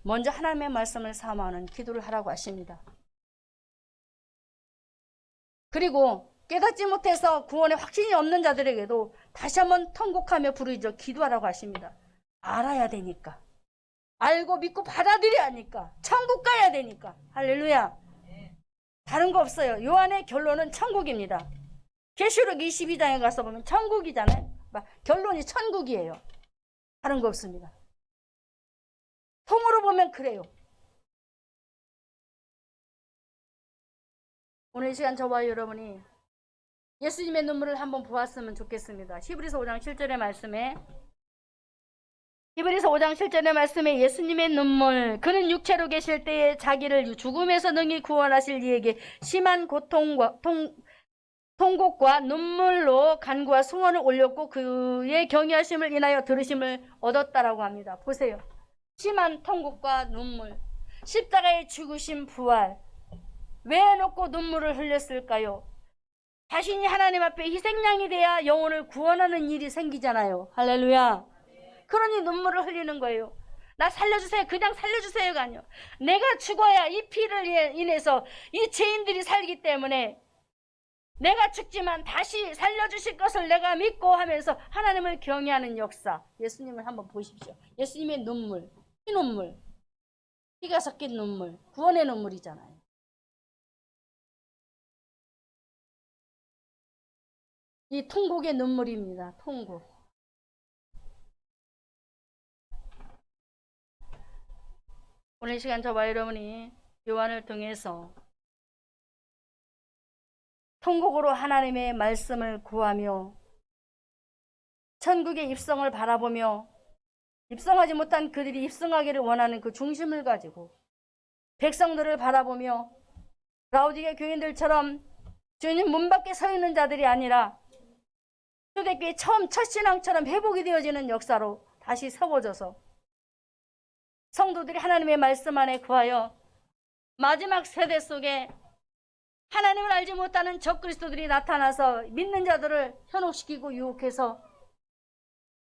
Speaker 1: 먼저 하나님의 말씀을 사모하는 기도를 하라고 하십니다. 그리고 깨닫지 못해서 구원에 확신이 없는 자들에게도 다시 한번 통곡하며 부르짖어 기도하라고 하십니다. 알아야 되니까. 알고 믿고 받아들여야 하니까. 천국 가야 되니까. 할렐루야. 다른 거 없어요. 요한의 결론은 천국입니다. 계시록 22장에 가서 보면 천국이잖아요. 결론이 천국이에요. 다른 거 없습니다. 통으로 보면 그래요. 오늘 이 시간 저와 여러분이 예수님의 눈물을 한번 보았으면 좋겠습니다. 히브리서 5장 7절의 말씀에 예수님의 눈물 그는 육체로 계실 때에 자기를 죽음에서 능히 구원하실 이에게 심한 통곡과 눈물로 간구와 소원을 올렸고 그의 경외하심을 인하여 들으심을 얻었다라고 합니다. 보세요. 심한 통곡과 눈물, 십자가의 죽으심 부활. 왜 놓고 눈물을 흘렸을까요? 자신이 하나님 앞에 희생양이 돼야 영혼을 구원하는 일이 생기잖아요. 할렐루야. 그러니 눈물을 흘리는 거예요. 나 살려주세요. 그냥 살려주세요가 아니요. 내가 죽어야 이 피를 인해서 이 죄인들이 살기 때문에 내가 죽지만 다시 살려주실 것을 내가 믿고 하면서 하나님을 경외하는 역사. 예수님을 한번 보십시오. 예수님의 눈물, 피눈물, 피가 섞인 눈물, 구원의 눈물이잖아요. 이 통곡의 눈물입니다. 통곡. 오늘 시간 저와 여러분이 요한을 통해서 통곡으로 하나님의 말씀을 구하며 천국의 입성을 바라보며 입성하지 못한 그들이 입성하기를 원하는 그 중심을 가지고 백성들을 바라보며 라오디게 교인들처럼 주님 문 밖에 서 있는 자들이 아니라 초대교회 처음 첫 신앙처럼 회복이 되어지는 역사로 다시 세워져서 성도들이 하나님의 말씀 안에 구하여 마지막 세대 속에 하나님을 알지 못하는 적그리스도들이 나타나서 믿는 자들을 현혹시키고 유혹해서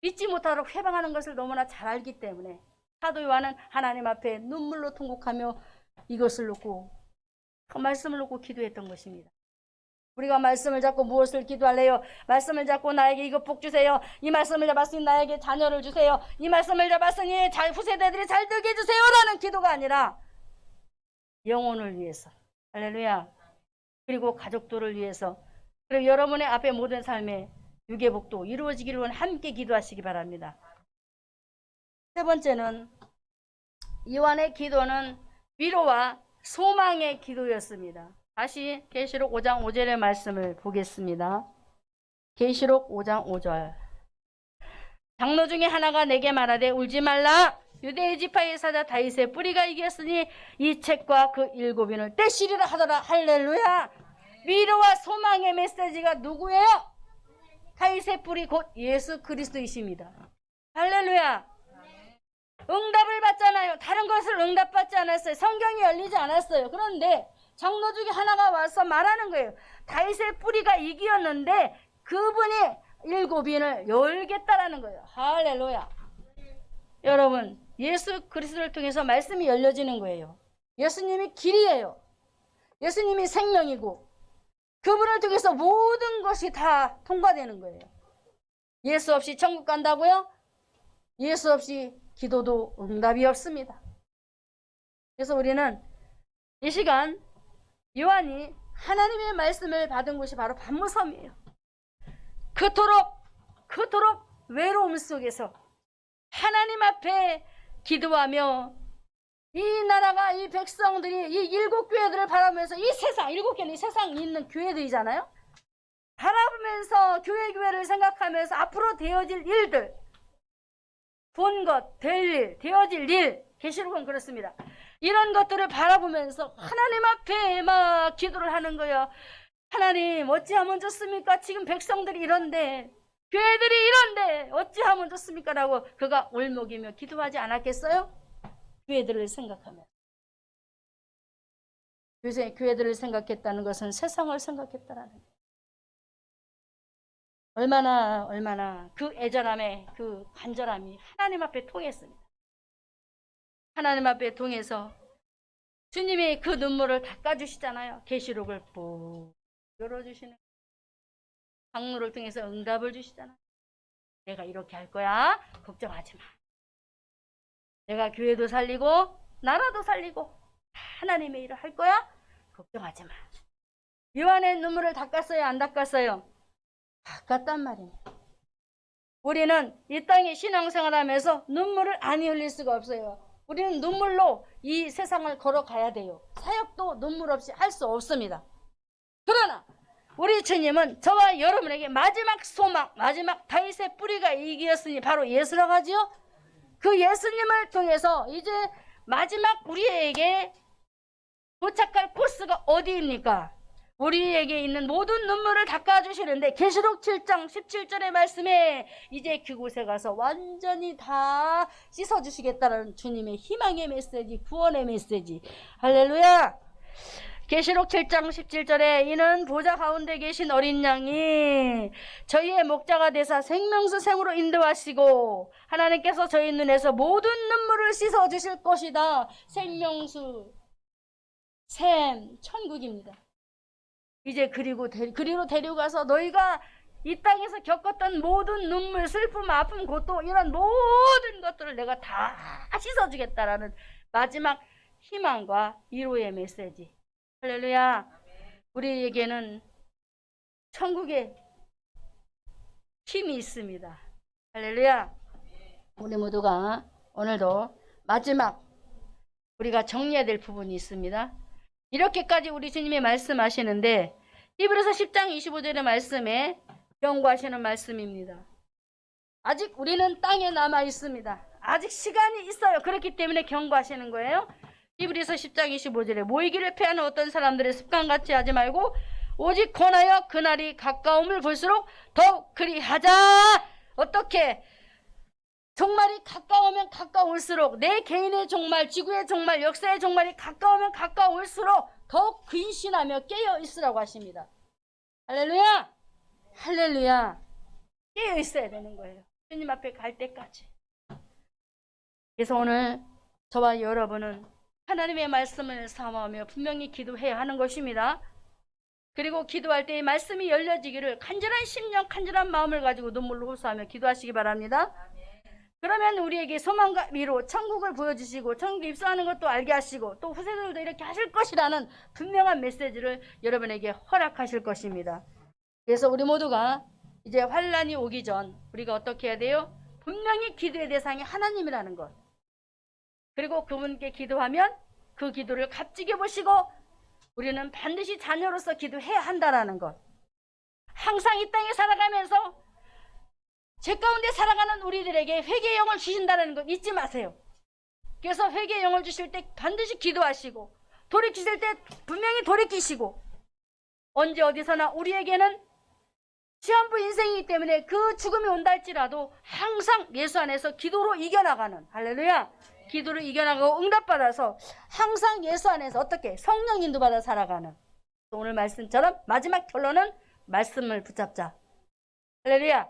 Speaker 1: 믿지 못하도록 회방하는 것을 너무나 잘 알기 때문에 사도 요한은 하나님 앞에 눈물로 통곡하며 이것을 놓고 그 말씀을 놓고 기도했던 것입니다. 우리가 말씀을 잡고 무엇을 기도할래요? 말씀을 잡고 나에게 이것 복 주세요. 이 말씀을 잡았으니 나에게 자녀를 주세요. 이 말씀을 잡았으니 후세대들이 잘 되게 해주세요 라는 기도가 아니라 영혼을 위해서, 할렐루야, 그리고 가족들을 위해서, 그리고 여러분의 앞에 모든 삶의 유계복도 이루어지기를 원해 함께 기도하시기 바랍니다. 세 번째는 요한의 기도는 위로와 소망의 기도였습니다. 다시 계시록 5장 5절의 말씀을 보겠습니다. 계시록 5장 5절. 장로 중에 하나가 내게 말하되 울지 말라. 유대의 지파의 사자 다윗의 뿌리가 이겼으니 이 책과 그 7인을 떼시리라 하더라. 할렐루야. 위로와 소망의 메시지가 누구예요? 다윗의 뿌리 곧 예수 그리스도이십니다. 할렐루야. 응답을 받잖아요. 다른 것을 응답받지 않았어요. 성경이 열리지 않았어요. 그런데 장로 중에 하나가 와서 말하는 거예요. 다윗의 뿌리가 이기었는데 그분이 7인을 열겠다라는 거예요. 할렐루야. 여러분, 예수 그리스도를 통해서 말씀이 열려지는 거예요. 예수님이 길이에요. 예수님이 생명이고 그분을 통해서 모든 것이 다 통과되는 거예요. 예수 없이 천국 간다고요? 예수 없이 기도도 응답이 없습니다. 그래서 우리는 이 시간 요한이 하나님의 말씀을 받은 곳이 바로 반모섬이에요. 그토록 외로움 속에서 하나님 앞에 기도하며 이 나라가, 이 백성들이 이 7교회들을 바라보면서 이 세상, 7개는 이 세상에 있는 교회들이잖아요. 바라보면서 교회를 생각하면서 앞으로 되어질 일들, 본 것, 될 일, 되어질 일, 계시록은 그렇습니다. 이런 것들을 바라보면서 하나님 앞에 막 기도를 하는 거예요. 하나님 어찌하면 좋습니까? 지금 백성들이 이런데, 교회들이 이런데 어찌하면 좋습니까? 라고 그가 울먹이며 기도하지 않았겠어요? 교회들을 생각하며. 요새 교회들을 생각했다는 것은 세상을 생각했다라는 거예요. 얼마나 그 애절함에 그 간절함이 하나님 앞에 통했습니다. 하나님 앞에 통해서 주님이 그 눈물을 닦아주시잖아요. 계시록을 푹 열어주시는, 장로를 통해서 응답을 주시잖아요. 내가 이렇게 할 거야. 걱정하지 마. 내가 교회도 살리고 나라도 살리고 하나님의 일을 할 거야. 걱정하지 마. 요한의 눈물을 닦았어요? 안 닦았어요? 닦았단 말입니다. 우리는 이 땅에 신앙생활하면서 눈물을 안 흘릴 수가 없어요. 우리는 눈물로 이 세상을 걸어가야 돼요. 사역도 눈물 없이 할 수 없습니다. 그러나 우리 주님은 저와 여러분에게 마지막 소망, 마지막 다윗의 뿌리가 이기었으니 바로 예수라고 하지요. 그 예수님을 통해서 이제 마지막 우리에게 도착할 코스가 어디입니까? 우리에게 있는 모든 눈물을 닦아주시는데 계시록 7장 17절의 말씀에 이제 그곳에 가서 완전히 다 씻어주시겠다는 주님의 희망의 메시지, 구원의 메시지. 할렐루야. 계시록 7장 17절에 이는 보좌 가운데 계신 어린 양이 저희의 목자가 되사 생명수 샘으로 인도하시고 하나님께서 저희 눈에서 모든 눈물을 씻어주실 것이다. 생명수, 샘, 천국입니다. 이제 그리로 데려가서 너희가 이 땅에서 겪었던 모든 눈물, 슬픔, 아픔, 고통 이런 모든 것들을 내가 다 씻어주겠다라는 마지막 희망과 위로의 메시지. 할렐루야. 우리에게는 천국에 힘이 있습니다. 할렐루야. 우리 모두가 오늘도 마지막 우리가 정리해야 될 부분이 있습니다. 이렇게까지 우리 주님이 말씀하시는데 히브리서 10장 25절의 말씀에 경고하시는 말씀입니다. 아직 우리는 땅에 남아 있습니다. 아직 시간이 있어요. 그렇기 때문에 경고하시는 거예요. 히브리서 10장 25절에 모이기를 패하는 어떤 사람들의 습관같이 하지 말고 오직 권하여 그날이 가까움을 볼수록 더욱 그리하자. 어떻게? 종말이 가까우면 가까울수록 내 개인의 종말, 지구의 종말, 역사의 종말이 가까우면 가까울수록 더욱 근신하며 깨어 있으라고 하십니다. 할렐루야! 할렐루야! 깨어 있어야 되는 거예요. 주님 앞에 갈 때까지. 그래서 오늘 저와 여러분은 하나님의 말씀을 사모하며 분명히 기도해야 하는 것입니다. 그리고 기도할 때 이 말씀이 열려지기를 간절한 심령, 간절한 마음을 가지고 눈물로 호소하며 기도하시기 바랍니다. 그러면 우리에게 소망과 위로 천국을 보여주시고 천국에 입성하는 것도 알게 하시고 또 후세들도 이렇게 하실 것이라는 분명한 메시지를 여러분에게 허락하실 것입니다. 그래서 우리 모두가 이제 환란이 오기 전 우리가 어떻게 해야 돼요? 분명히 기도의 대상이 하나님이라는 것. 그리고 그분께 기도하면 그 기도를 값지게 보시고 우리는 반드시 자녀로서 기도해야 한다는 것. 항상 이 땅에 살아가면서 죄 가운데 살아가는 우리들에게 회개의 영을 주신다는 것 잊지 마세요. 그래서 회개의 영을 주실 때 반드시 기도하시고 돌이키실 때 분명히 돌이키시고 언제 어디서나 우리에게는 시한부 인생이기 때문에 그 죽음이 온다 할지라도 항상 예수 안에서 기도로 이겨나가는 할렐루야 기도로 이겨나가고 응답받아서 항상 예수 안에서 어떻게 성령 인도받아 살아가는 오늘 말씀처럼 마지막 결론은 말씀을 붙잡자 할렐루야